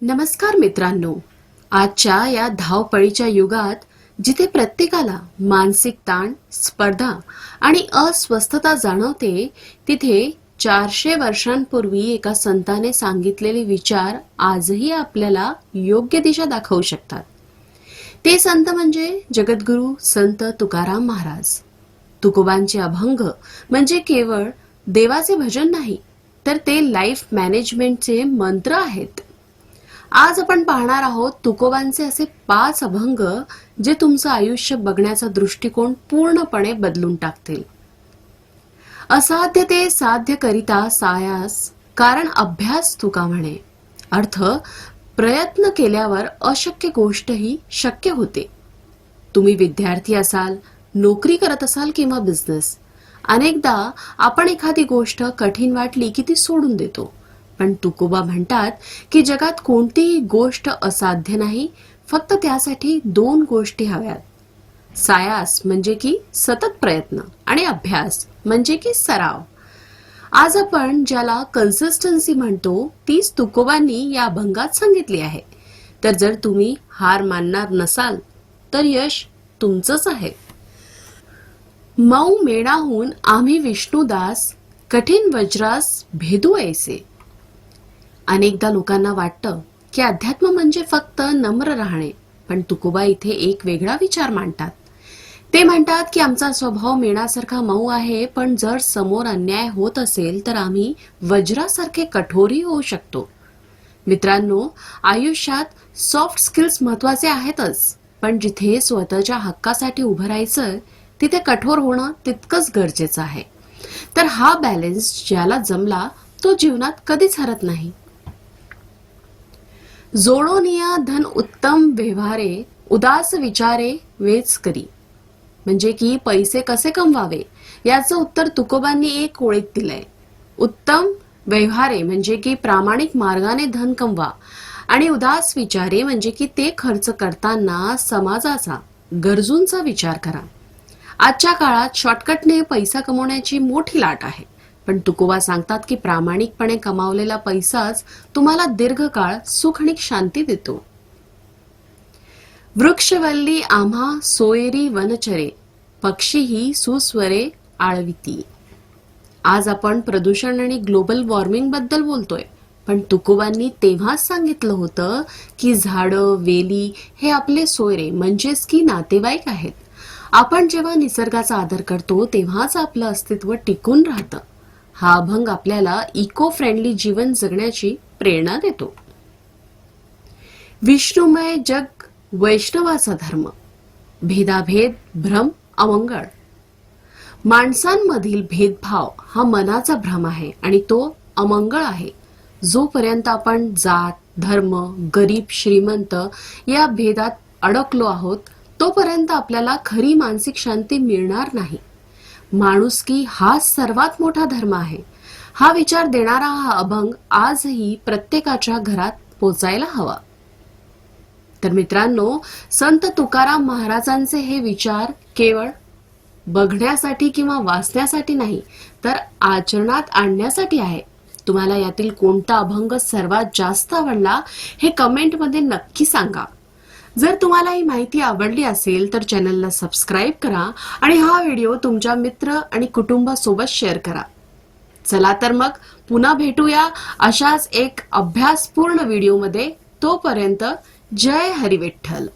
नमस्कार मित्रांनो, आजच्या या धावपळीच्या युगात जिथे प्रत्येकाला मानसिक ताण, स्पर्धा आणि अस्वस्थता जाणवते, तिथे 400 वर्षांपूर्वी एका संताने सांगितलेले विचार आजही आपल्याला योग्य दिशा दाखवू शकतात. ते संत म्हणजे जगद्गुरू संत तुकाराम महाराज. तुकोबांचे अभंग म्हणजे केवळ देवाचे भजन नाही, तर ते लाईफ मॅनेजमेंटचे मंत्र आहेत. आज आपण पाहणार आहोत तुकोबांचे असे 5 अभंग जे तुमचं आयुष्य बघण्याचा दृष्टिकोन पूर्णपणे बदलून टाकतील. असाध्य ते साध्य करिता सायास, कारण अभ्यास तुका म्हणे. अर्थ, प्रयत्न केल्यावर अशक्य गोष्टही शक्य होते. तुम्ही विद्यार्थी असाल, नोकरी करत असाल किंवा बिझनेस, अनेकदा आपण एखादी गोष्ट कठीण वाटली की ती सोडून देतो. पण तुकोबा म्हणतात की जगात कोणतीही गोष्ट असाध्य नाही, फक्त त्यासाठी 2 गोष्टी हव्यात. सायास म्हणजे की सतत प्रयत्न आणि अभ्यास म्हणजे की सराव. आज आपण ज्याला कन्सिस्टन्सी म्हणतो, तीच तुकोबांनी या अभंगात सांगितली आहे. तर जर तुम्ही हार मानणार नसाल तर यश तुमचंच आहे. मऊ मेणाहून आम्ही विष्णुदास, कठीण वज्रास भेदू ऐसे. अनेकदा लोकांना वाटतं की अध्यात्म म्हणजे फक्त नम्र राहणे, पण तुकोबा इथे एक वेगळा विचार मांडतात. ते म्हणतात की आमचा स्वभाव मेणासारखा मऊ आहे, पण जर समोर अन्याय होत असेल तर आम्ही वज्रासारखे कठोरही होऊ शकतो. मित्रांनो, आयुष्यात सॉफ्ट स्किल्स महत्वाचे आहेतच, पण जिथे स्वतःच्या हक्कासाठी उभं राहायचं तिथे कठोर होणं तितकंच गरजेचं आहे. तर हा बॅलन्स ज्याला जमला तो जीवनात कधीच हरत नाही. जोडोनिया धन उत्तम व्यवहारे, उदास विचारे वेच करी. म्हणजे की पैसे कसे कमवावे याचं उत्तर तुकोबांनी एक ओळीत दिलंय. उत्तम व्यवहारे म्हणजे की प्रामाणिक मार्गाने धन कमवा, आणि उदास विचारे म्हणजे की ते खर्च करताना समाजाचा, गरजूंचा विचार करा. आजच्या काळात शॉर्टकटने पैसा कमवण्याची मोठी लाट आहे, पण तुकोबा सांगतात की प्रामाणिकपणे कमावलेला पैसाच तुम्हाला दीर्घकाळ सुख आणि शांती देतो. वृक्षवल्ली आम्हा सोयरी वनचरे, पक्षीही सुस्वरे आळविती. आज आपण प्रदूषण आणि ग्लोबल वॉर्मिंग बद्दल बोलतोय, पण तुकोबांनी तेव्हाच सांगितलं होतं की झाडं, वेली हे आपले सोयरे म्हणजेच की नातेवाईक आहेत. आपण जेव्हा निसर्गाचा आदर करतो तेव्हाच आपलं अस्तित्व टिकून राहतं. हा अभंग आपल्याला इको फ्रेंडली जीवन जगण्याची प्रेरणा देतो. विष्णुमय जग वैष्णवाचा धर्म, भेदाभेद भ्रम अमंगळ. माणसांमधील भेदभाव हा मनाचा भ्रम आहे आणि तो अमंगळ आहे. जोपर्यंत आपण जात, धर्म, गरीब, श्रीमंत या भेदात अडकलो आहोत, तोपर्यंत आपल्याला खरी मानसिक शांती मिळणार नाही. माणुसकी हा सर्वात मोठा धर्म आहे. हा विचार देणारा हा अभंग आजही प्रत्येकाच्या घरात पोचायला हवा. तर मित्रांनो, संत तुकाराम महाराजांचे हे विचार केवळ बघण्यासाठी किंवा वाचण्यासाठी नाही, तर आचरणात आणण्यासाठी आहे. तुम्हाला यातील कोणता अभंग सर्वात जास्त आवडला हे कमेंटमध्ये नक्की सांगा. जर तुम्हाला ही माहिती आवडली असेल तर चॅनलला सबस्क्राईब करा आणि हा व्हिडिओ तुमच्या मित्र आणि कुटुंबासोबत शेअर करा. चला तर मग पुन्हा भेटूया अशाच एक अभ्यासपूर्ण व्हिडिओमध्ये. तोपर्यंत जय हरी विठ्ठल.